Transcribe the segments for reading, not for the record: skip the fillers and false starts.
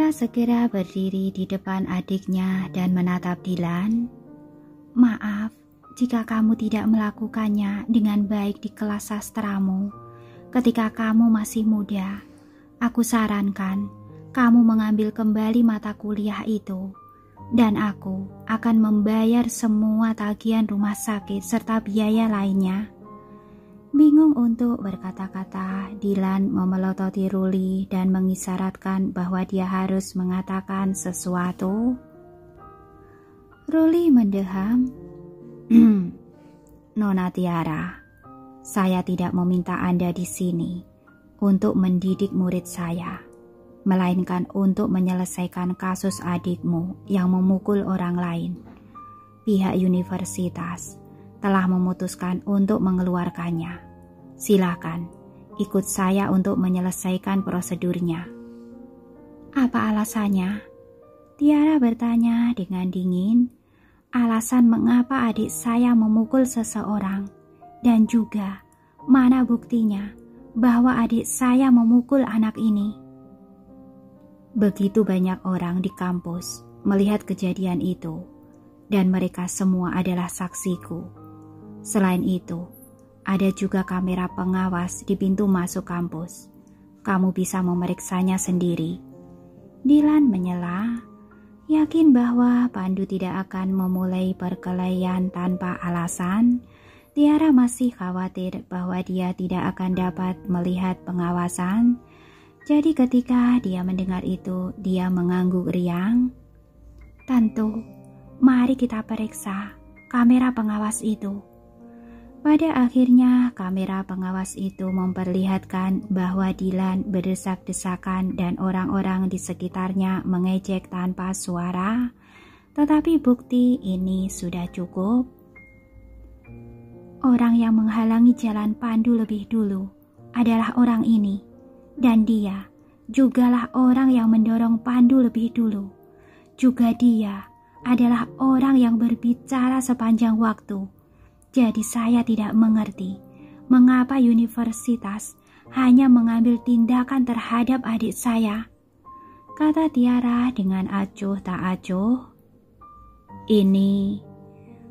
Tiara segera berdiri di depan adiknya dan menatap Dilan. Maaf jika kamu tidak melakukannya dengan baik di kelas sastramu. Ketika kamu masih muda, aku sarankan kamu mengambil kembali mata kuliah itu. Dan aku akan membayar semua tagihan rumah sakit serta biaya lainnya. Bingung untuk berkata-kata, Dilan memelototi Ruli dan mengisyaratkan bahwa dia harus mengatakan sesuatu. Ruli mendeham. Nona Tiara, saya tidak meminta Anda di sini untuk mendidik murid saya, melainkan untuk menyelesaikan kasus adikmu yang memukul orang lain. Pihak universitas telah memutuskan untuk mengeluarkannya. Silakan ikut saya untuk menyelesaikan prosedurnya. Apa alasannya? Tiara bertanya dengan dingin. Alasan mengapa adik saya memukul seseorang, dan juga mana buktinya bahwa adik saya memukul anak ini. Begitu banyak orang di kampus melihat kejadian itu, dan mereka semua adalah saksiku. Selain itu, ada juga kamera pengawas di pintu masuk kampus. Kamu bisa memeriksanya sendiri. Dilan menyela, yakin bahwa Pandu tidak akan memulai perkelahian tanpa alasan. Tiara masih khawatir bahwa dia tidak akan dapat melihat pengawasan. Jadi ketika dia mendengar itu, dia mengangguk riang. Tentu, mari kita periksa kamera pengawas itu. Pada akhirnya, kamera pengawas itu memperlihatkan bahwa Dilan berdesak-desakan dan orang-orang di sekitarnya mengejek tanpa suara. Tetapi bukti ini sudah cukup. Orang yang menghalangi jalan Pandu lebih dulu adalah orang ini. Dan dia jugalah orang yang mendorong Pandu lebih dulu. Juga dia adalah orang yang berbicara sepanjang waktu. Jadi saya tidak mengerti mengapa universitas hanya mengambil tindakan terhadap adik saya, kata Tiara dengan acuh tak acuh. Ini,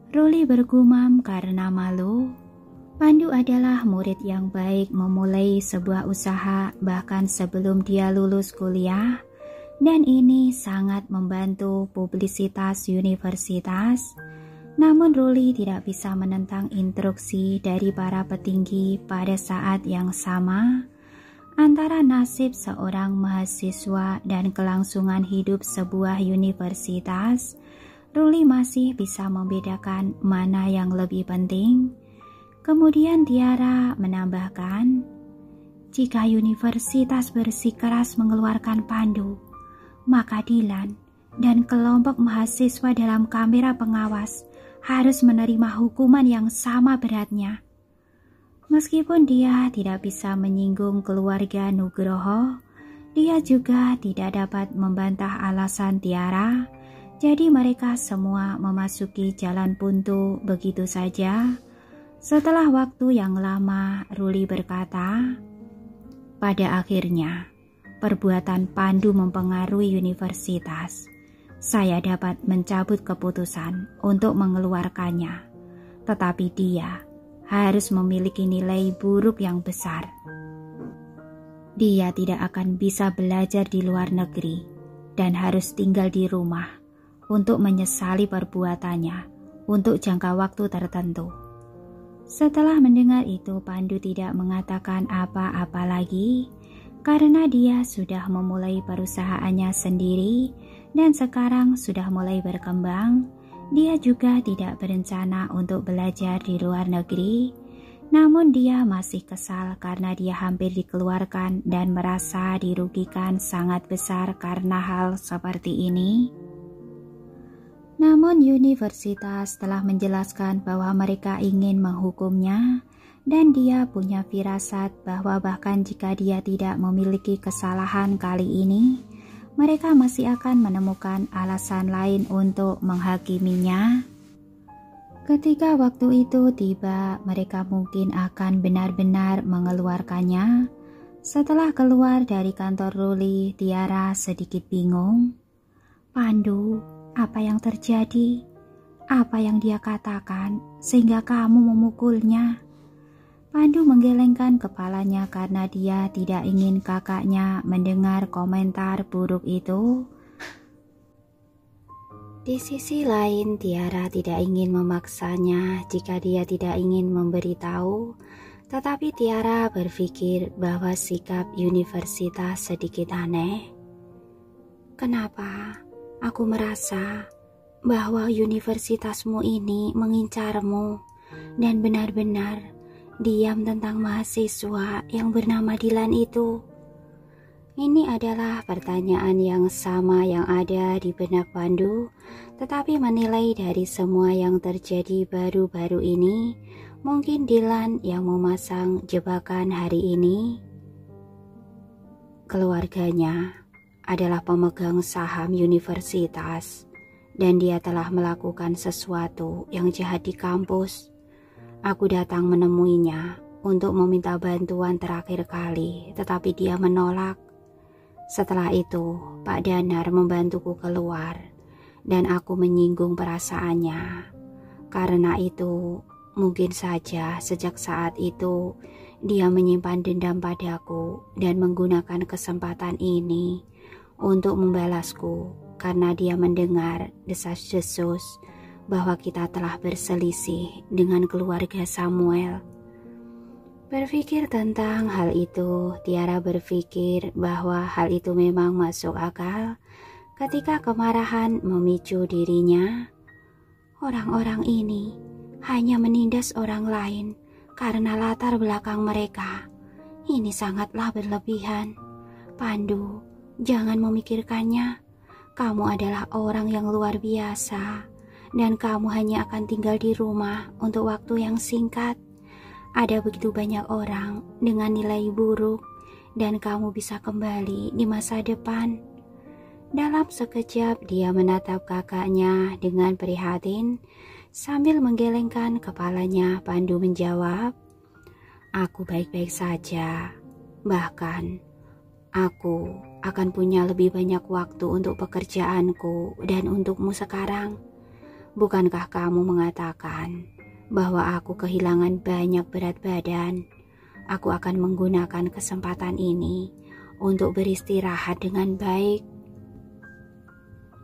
Ruli bergumam karena malu. Pandu adalah murid yang baik memulai sebuah usaha bahkan sebelum dia lulus kuliah, dan ini sangat membantu publisitas universitas. Namun Ruli tidak bisa menentang instruksi dari para petinggi pada saat yang sama. Antara nasib seorang mahasiswa dan kelangsungan hidup sebuah universitas, Ruli masih bisa membedakan mana yang lebih penting. Kemudian Tiara menambahkan, jika universitas bersikeras mengeluarkan Pandu, maka Dilan dan kelompok mahasiswa dalam kamera pengawas harus menerima hukuman yang sama beratnya. Meskipun dia tidak bisa menyinggung keluarga Nugroho, dia juga tidak dapat membantah alasan Tiara. Jadi mereka semua memasuki jalan buntu begitu saja. Setelah waktu yang lama, Ruli berkata, pada akhirnya perbuatan Pandu mempengaruhi universitas. Saya dapat mencabut keputusan untuk mengeluarkannya, tetapi dia harus memiliki nilai buruk yang besar. Dia tidak akan bisa belajar di luar negeri dan harus tinggal di rumah untuk menyesali perbuatannya untuk jangka waktu tertentu. Setelah mendengar itu, Pandu tidak mengatakan apa-apa lagi karena dia sudah memulai perusahaannya sendiri dan sekarang sudah mulai berkembang. Dia juga tidak berencana untuk belajar di luar negeri, namun dia masih kesal karena dia hampir dikeluarkan dan merasa dirugikan sangat besar karena hal seperti ini. Namun universitas telah menjelaskan bahwa mereka ingin menghukumnya dan dia punya firasat bahwa bahkan jika dia tidak memiliki kesalahan kali ini, mereka masih akan menemukan alasan lain untuk menghakiminya. Ketika waktu itu tiba, mereka mungkin akan benar-benar mengeluarkannya. Setelah keluar dari kantor Ruli, Tiara sedikit bingung. Pandu, apa yang terjadi? Apa yang dia katakan sehingga kamu memukulnya? Pandu menggelengkan kepalanya karena dia tidak ingin kakaknya mendengar komentar buruk itu. Di sisi lain, Tiara tidak ingin memaksanya jika dia tidak ingin memberitahu. Tetapi Tiara berpikir bahwa sikap universitas sedikit aneh. Kenapa? Aku merasa bahwa universitasmu ini mengincarmu dan benar-benar diam tentang mahasiswa yang bernama Dilan itu. Ini adalah pertanyaan yang sama yang ada di benak Pandu, tetapi menilai dari semua yang terjadi baru-baru ini, mungkin Dilan yang memasang jebakan hari ini. Keluarganya adalah pemegang saham universitas dan dia telah melakukan sesuatu yang jahat di kampus. Aku datang menemuinya untuk meminta bantuan terakhir kali, tetapi dia menolak. Setelah itu, Pak Danar membantuku keluar dan aku menyinggung perasaannya. Karena itu, mungkin saja sejak saat itu dia menyimpan dendam padaku dan menggunakan kesempatan ini untuk membalasku karena dia mendengar desas-desus bahwa kita telah berselisih dengan keluarga Samuel. Berpikir tentang hal itu, Tiara berpikir bahwa hal itu memang masuk akal ketika kemarahan memicu dirinya. Orang-orang ini hanya menindas orang lain karena latar belakang mereka. Ini sangatlah berlebihan. Pandu, jangan memikirkannya. Kamu adalah orang yang luar biasa dan kamu hanya akan tinggal di rumah untuk waktu yang singkat. Ada begitu banyak orang dengan nilai buruk dan kamu bisa kembali di masa depan. Dalam sekejap dia menatap kakaknya dengan prihatin sambil menggelengkan kepalanya. Pandu menjawab, "Aku baik-baik saja. Bahkan aku akan punya lebih banyak waktu untuk pekerjaanku dan untukmu sekarang. Bukankah kamu mengatakan bahwa aku kehilangan banyak berat badan? Aku akan menggunakan kesempatan ini untuk beristirahat dengan baik."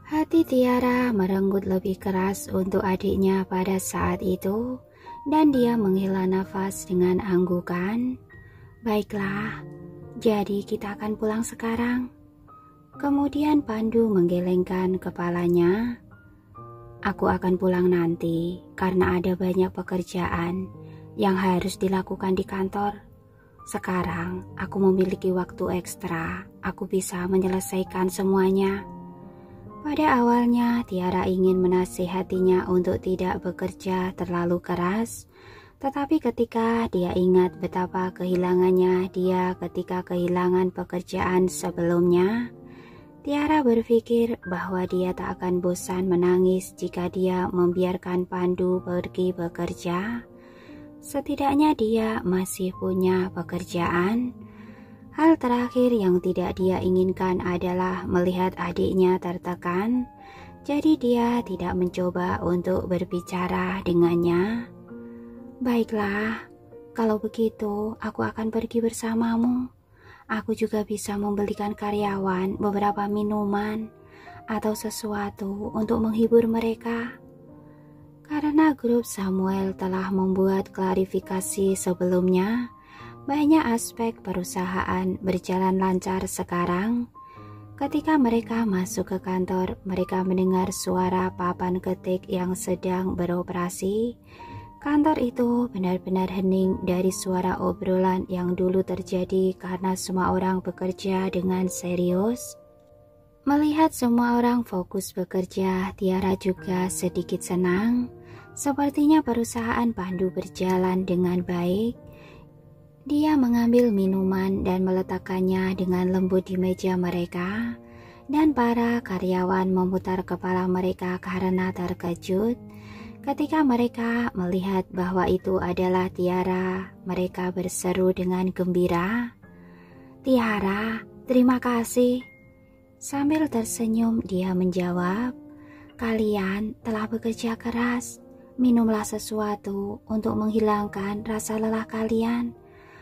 Hati Tiara merenggut lebih keras untuk adiknya pada saat itu dan dia menghela nafas dengan anggukan. "Baiklah, jadi kita akan pulang sekarang." Kemudian Pandu menggelengkan kepalanya. "Aku akan pulang nanti karena ada banyak pekerjaan yang harus dilakukan di kantor. Sekarang aku memiliki waktu ekstra, aku bisa menyelesaikan semuanya." Pada awalnya Tiara ingin menasihatinya untuk tidak bekerja terlalu keras, tetapi ketika dia ingat betapa kehilangannya dia ketika kehilangan pekerjaan sebelumnya, Tiara berpikir bahwa dia tak akan bosan menangis jika dia membiarkan Pandu pergi bekerja. Setidaknya dia masih punya pekerjaan. Hal terakhir yang tidak dia inginkan adalah melihat adiknya tertekan, jadi dia tidak mencoba untuk berbicara dengannya. "Baiklah, kalau begitu aku akan pergi bersamamu. Aku juga bisa membelikan karyawan beberapa minuman atau sesuatu untuk menghibur mereka." Karena grup Samuel telah membuat klarifikasi sebelumnya, banyak aspek perusahaan berjalan lancar sekarang. Ketika mereka masuk ke kantor, mereka mendengar suara papan ketik yang sedang beroperasi. Kantor itu benar-benar hening dari suara obrolan yang dulu terjadi karena semua orang bekerja dengan serius. Melihat semua orang fokus bekerja, Tiara juga sedikit senang. Sepertinya perusahaan Pandu berjalan dengan baik. Dia mengambil minuman dan meletakkannya dengan lembut di meja mereka, dan para karyawan memutar kepala mereka karena terkejut. Ketika mereka melihat bahwa itu adalah Tiara, mereka berseru dengan gembira. Tiara, terima kasih. Sambil tersenyum dia menjawab, kalian telah bekerja keras. Minumlah sesuatu untuk menghilangkan rasa lelah kalian.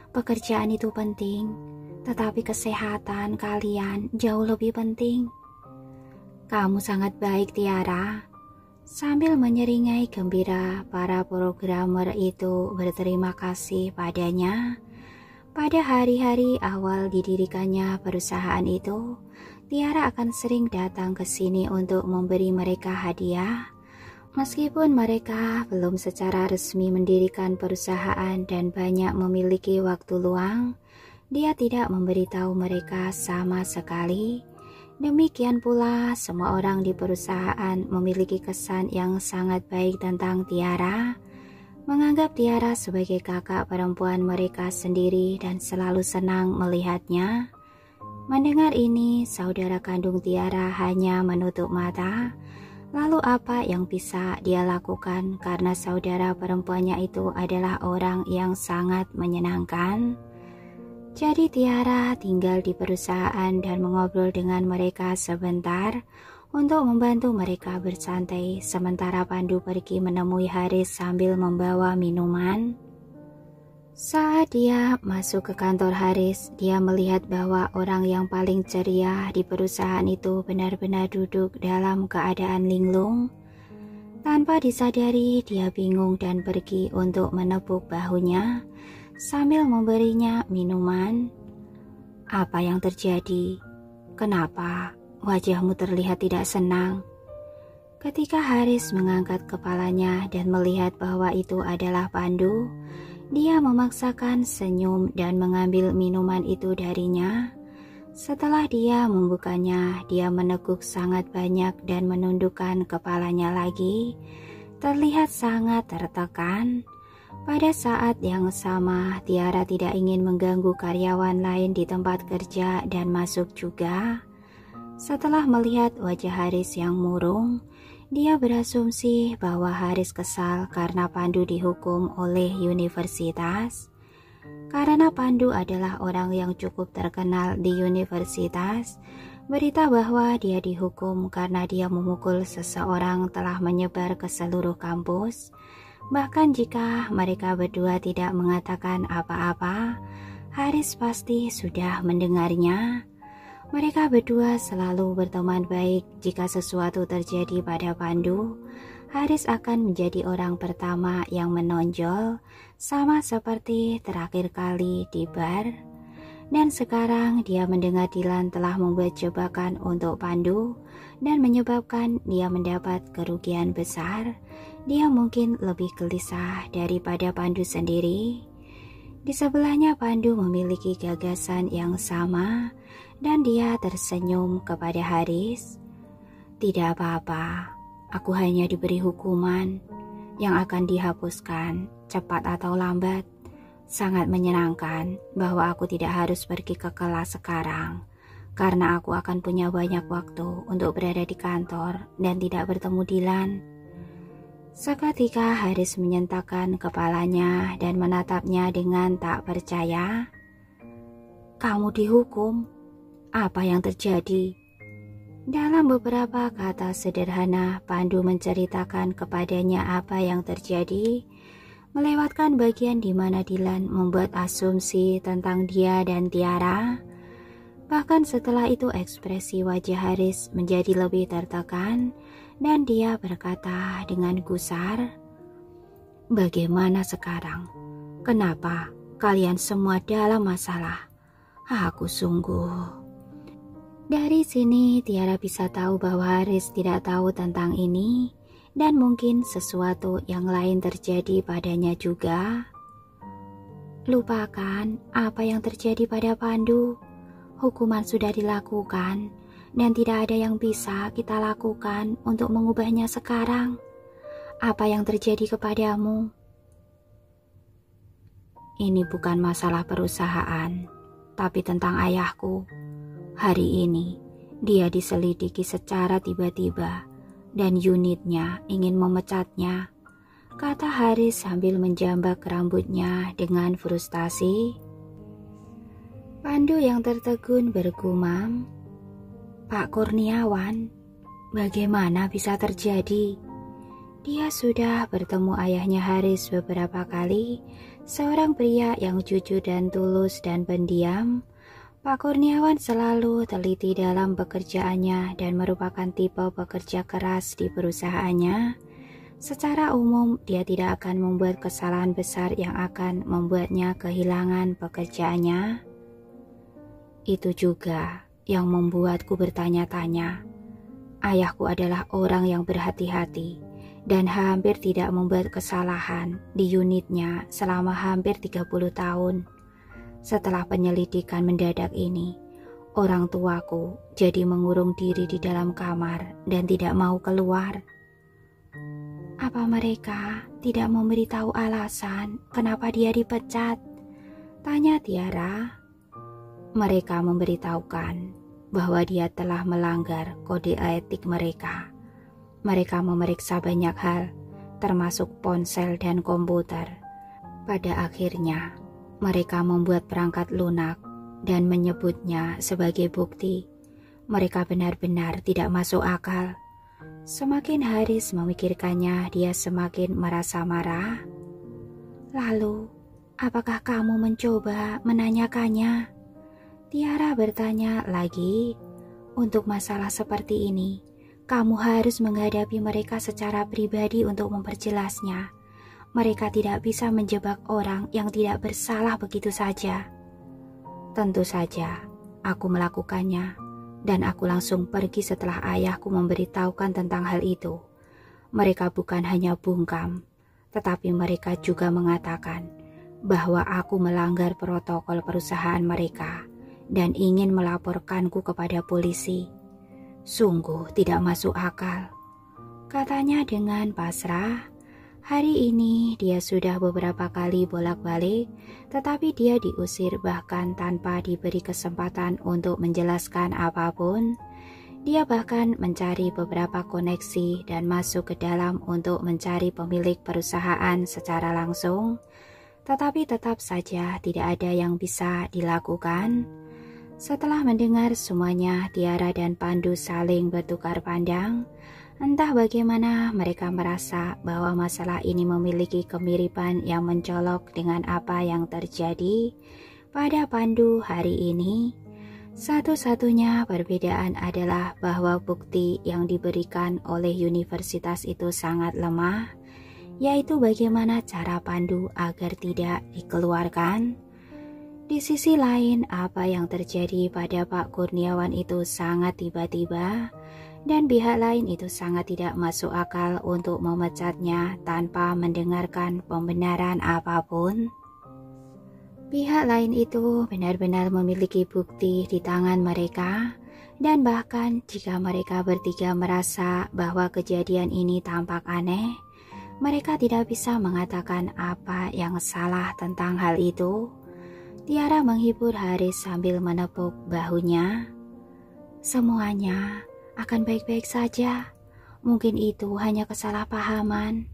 Pekerjaan itu penting, tetapi kesehatan kalian jauh lebih penting. Kamu sangat baik, Tiara. Sambil menyeringai gembira, para programmer itu berterima kasih padanya. Pada hari-hari awal didirikannya perusahaan itu, Tiara akan sering datang ke sini untuk memberi mereka hadiah. Meskipun mereka belum secara resmi mendirikan perusahaan dan banyak memiliki waktu luang, dia tidak memberitahu mereka sama sekali. Demikian pula, semua orang di perusahaan memiliki kesan yang sangat baik tentang Tiara, menganggap Tiara sebagai kakak perempuan mereka sendiri dan selalu senang melihatnya. Mendengar ini, saudara kandung Tiara hanya menutup mata. Lalu apa yang bisa dia lakukan karena saudara perempuannya itu adalah orang yang sangat menyenangkan? Jadi Tiara tinggal di perusahaan dan mengobrol dengan mereka sebentar untuk membantu mereka bersantai, sementara Pandu pergi menemui Haris sambil membawa minuman. Saat dia masuk ke kantor Haris, dia melihat bahwa orang yang paling ceria di perusahaan itu benar-benar duduk dalam keadaan linglung. Tanpa disadari, dia bingung dan pergi untuk menepuk bahunya sambil memberinya minuman. Apa yang terjadi? Kenapa wajahmu terlihat tidak senang? Ketika Haris mengangkat kepalanya dan melihat bahwa itu adalah Pandu, dia memaksakan senyum dan mengambil minuman itu darinya. Setelah dia membukanya, dia meneguk sangat banyak dan menundukkan kepalanya lagi, terlihat sangat tertekan. Pada saat yang sama, Tiara tidak ingin mengganggu karyawan lain di tempat kerja dan masuk juga. Setelah melihat wajah Haris yang murung, dia berasumsi bahwa Haris kesal karena Pandu dihukum oleh universitas. Karena Pandu adalah orang yang cukup terkenal di universitas, berita bahwa dia dihukum karena dia memukul seseorang telah menyebar ke seluruh kampus. Bahkan jika mereka berdua tidak mengatakan apa-apa, Haris pasti sudah mendengarnya. Mereka berdua selalu berteman baik. Jika sesuatu terjadi pada Pandu, Haris akan menjadi orang pertama yang menonjol, sama seperti terakhir kali di bar. Dan sekarang dia mendengar Dilan telah membuat jebakan untuk Pandu dan menyebabkan dia mendapat kerugian besar. Dia mungkin lebih gelisah daripada Pandu sendiri. Di sebelahnya Pandu memiliki gagasan yang sama dan dia tersenyum kepada Haris. Tidak apa-apa, aku hanya diberi hukuman yang akan dihapuskan cepat atau lambat. Sangat menyenangkan bahwa aku tidak harus pergi ke kelas sekarang karena aku akan punya banyak waktu untuk berada di kantor dan tidak bertemu Dilan. Seketika Haris menyentakkan kepalanya dan menatapnya dengan tak percaya. Kamu dihukum? Apa yang terjadi? Dalam beberapa kata sederhana, Pandu menceritakan kepadanya apa yang terjadi, melewatkan bagian di mana Dilan membuat asumsi tentang dia dan Tiara. Bahkan setelah itu ekspresi wajah Haris menjadi lebih tertekan dan dia berkata dengan gusar, "Bagaimana sekarang? Kenapa kalian semua dalam masalah? Aku sungguh..." Dari sini Tiara bisa tahu bahwa Haris tidak tahu tentang ini dan mungkin sesuatu yang lain terjadi padanya juga. Lupakan apa yang terjadi pada Pandu. Hukuman sudah dilakukan dan tidak ada yang bisa kita lakukan untuk mengubahnya sekarang. Apa yang terjadi kepadamu? Ini bukan masalah perusahaan, tapi tentang ayahku. Hari ini dia diselidiki secara tiba-tiba dan unitnya ingin memecatnya, kata Haris sambil menjambak rambutnya dengan frustasi. Pandu yang tertegun bergumam, "Pak Kurniawan, bagaimana bisa terjadi?" Dia sudah bertemu ayahnya Haris beberapa kali, seorang pria yang jujur dan tulus dan pendiam. Pak Kurniawan selalu teliti dalam pekerjaannya dan merupakan tipe pekerja keras di perusahaannya. Secara umum, dia tidak akan membuat kesalahan besar yang akan membuatnya kehilangan pekerjaannya. Itu juga yang membuatku bertanya-tanya. Ayahku adalah orang yang berhati-hati dan hampir tidak membuat kesalahan di unitnya selama hampir 30 tahun. Setelah penyelidikan mendadak ini, orang tuaku jadi mengurung diri di dalam kamar dan tidak mau keluar. Apa mereka tidak memberitahu alasan kenapa dia dipecat? Tanya Tiara. Mereka memberitahukan bahwa dia telah melanggar kode etik mereka. Mereka memeriksa banyak hal, termasuk ponsel dan komputer. Pada akhirnya, mereka membuat perangkat lunak dan menyebutnya sebagai bukti. Mereka benar-benar tidak masuk akal. Semakin Haris memikirkannya, dia semakin merasa marah. Lalu, apakah kamu mencoba menanyakannya? Tiara bertanya lagi. Untuk masalah seperti ini, kamu harus menghadapi mereka secara pribadi untuk memperjelasnya. Mereka tidak bisa menjebak orang yang tidak bersalah begitu saja. Tentu saja, aku melakukannya. Dan aku langsung pergi setelah ayahku memberitahukan tentang hal itu. Mereka bukan hanya bungkam, tetapi mereka juga mengatakan bahwa aku melanggar protokol perusahaan mereka dan ingin melaporkanku kepada polisi. Sungguh tidak masuk akal, katanya dengan pasrah. Hari ini dia sudah beberapa kali bolak-balik, tetapi dia diusir bahkan tanpa diberi kesempatan untuk menjelaskan apapun. Dia bahkan mencari beberapa koneksi dan masuk ke dalam untuk mencari pemilik perusahaan secara langsung, tetapi tetap saja tidak ada yang bisa dilakukan. Setelah mendengar semuanya, Tiara dan Pandu saling bertukar pandang. Entah bagaimana mereka merasa bahwa masalah ini memiliki kemiripan yang mencolok dengan apa yang terjadi pada Pandu hari ini. Satu-satunya perbedaan adalah bahwa bukti yang diberikan oleh universitas itu sangat lemah, yaitu bagaimana cara Pandu agar tidak dikeluarkan. Di sisi lain, apa yang terjadi pada Pak Kurniawan itu sangat tiba-tiba. Dan pihak lain itu sangat tidak masuk akal untuk memecatnya tanpa mendengarkan pembenaran apapun. Pihak lain itu benar-benar memiliki bukti di tangan mereka, dan bahkan jika mereka bertiga merasa bahwa kejadian ini tampak aneh, mereka tidak bisa mengatakan apa yang salah tentang hal itu. Tiara menghibur Haris sambil menepuk bahunya. Semuanya akan baik-baik saja. Mungkin itu hanya kesalahpahaman.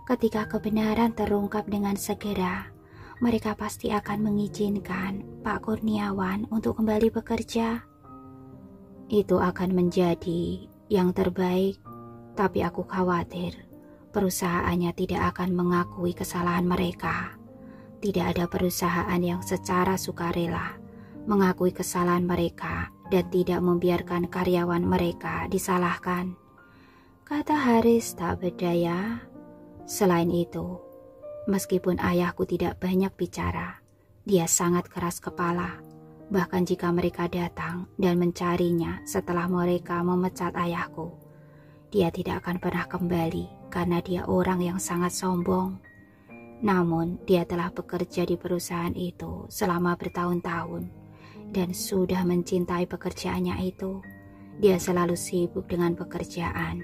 Ketika kebenaran terungkap dengan segera, mereka pasti akan mengizinkan Pak Kurniawan untuk kembali bekerja. Itu akan menjadi yang terbaik, tapi aku khawatir perusahaannya tidak akan mengakui kesalahan mereka. Tidak ada perusahaan yang secara sukarela mengakui kesalahan mereka dan tidak membiarkan karyawan mereka disalahkan, kata Haris tak berdaya. Selain itu, meskipun ayahku tidak banyak bicara, dia sangat keras kepala. Bahkan jika mereka datang dan mencarinya setelah mereka memecat ayahku, dia tidak akan pernah kembali karena dia orang yang sangat sombong. Namun dia telah bekerja di perusahaan itu selama bertahun-tahun dan sudah mencintai pekerjaannya itu. Dia selalu sibuk dengan pekerjaan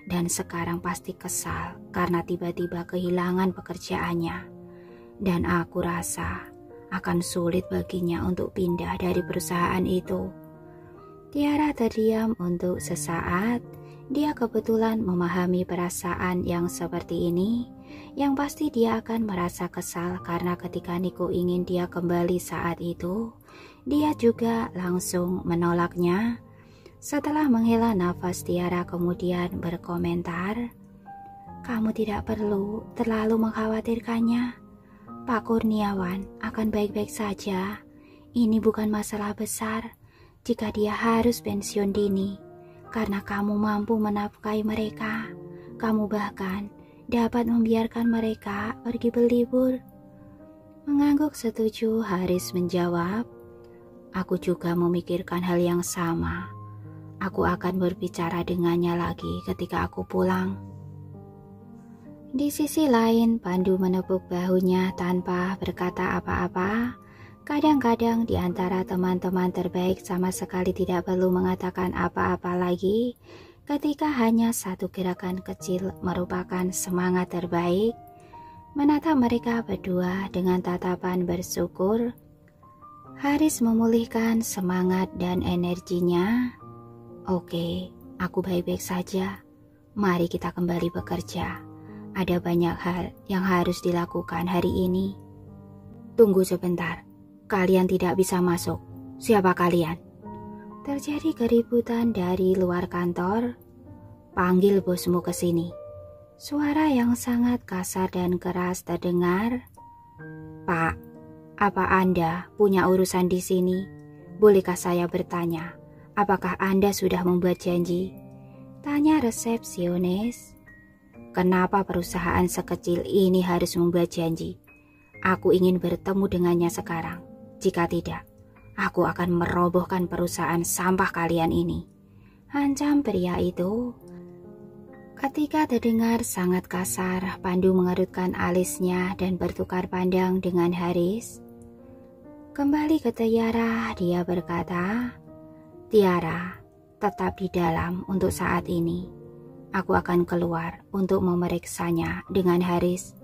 dan sekarang pasti kesal karena tiba-tiba kehilangan pekerjaannya. Dan aku rasa akan sulit baginya untuk pindah dari perusahaan itu. Tiara terdiam untuk sesaat. Dia kebetulan memahami perasaan yang seperti ini, yang pasti dia akan merasa kesal karena ketika Niko ingin dia kembali saat itu, dia juga langsung menolaknya. Setelah menghela nafas, Tiara kemudian berkomentar, "Kamu tidak perlu terlalu mengkhawatirkannya. Pak Kurniawan akan baik-baik saja. Ini bukan masalah besar jika dia harus pensiun dini, karena kamu mampu menafkahi mereka. Kamu bahkan dapat membiarkan mereka pergi berlibur." Mengangguk setuju, Haris menjawab, "Aku juga memikirkan hal yang sama. Aku akan berbicara dengannya lagi ketika aku pulang." Di sisi lain, Pandu menepuk bahunya tanpa berkata apa-apa. Kadang-kadang di antara teman-teman terbaik sama sekali tidak perlu mengatakan apa-apa lagi. Ketika hanya satu gerakan kecil merupakan semangat terbaik. Menatap mereka berdua dengan tatapan bersyukur, Haris memulihkan semangat dan energinya. "Oke, aku baik-baik saja. Mari kita kembali bekerja. Ada banyak hal yang harus dilakukan hari ini." "Tunggu sebentar, kalian tidak bisa masuk. Siapa kalian?" Terjadi keributan dari luar kantor. "Panggil bosmu ke sini." Suara yang sangat kasar dan keras terdengar. "Pak, apa Anda punya urusan di sini? Bolehkah saya bertanya, apakah Anda sudah membuat janji?" Tanya resepsionis. "Kenapa perusahaan sekecil ini harus membuat janji? Aku ingin bertemu dengannya sekarang. Jika tidak, aku akan merobohkan perusahaan sampah kalian ini," ancam pria itu. Ketika terdengar sangat kasar, Pandu mengerutkan alisnya dan bertukar pandang dengan Haris. Kembali ke Tiara, dia berkata, "Tiara, tetap di dalam untuk saat ini. Aku akan keluar untuk memeriksanya dengan Haris."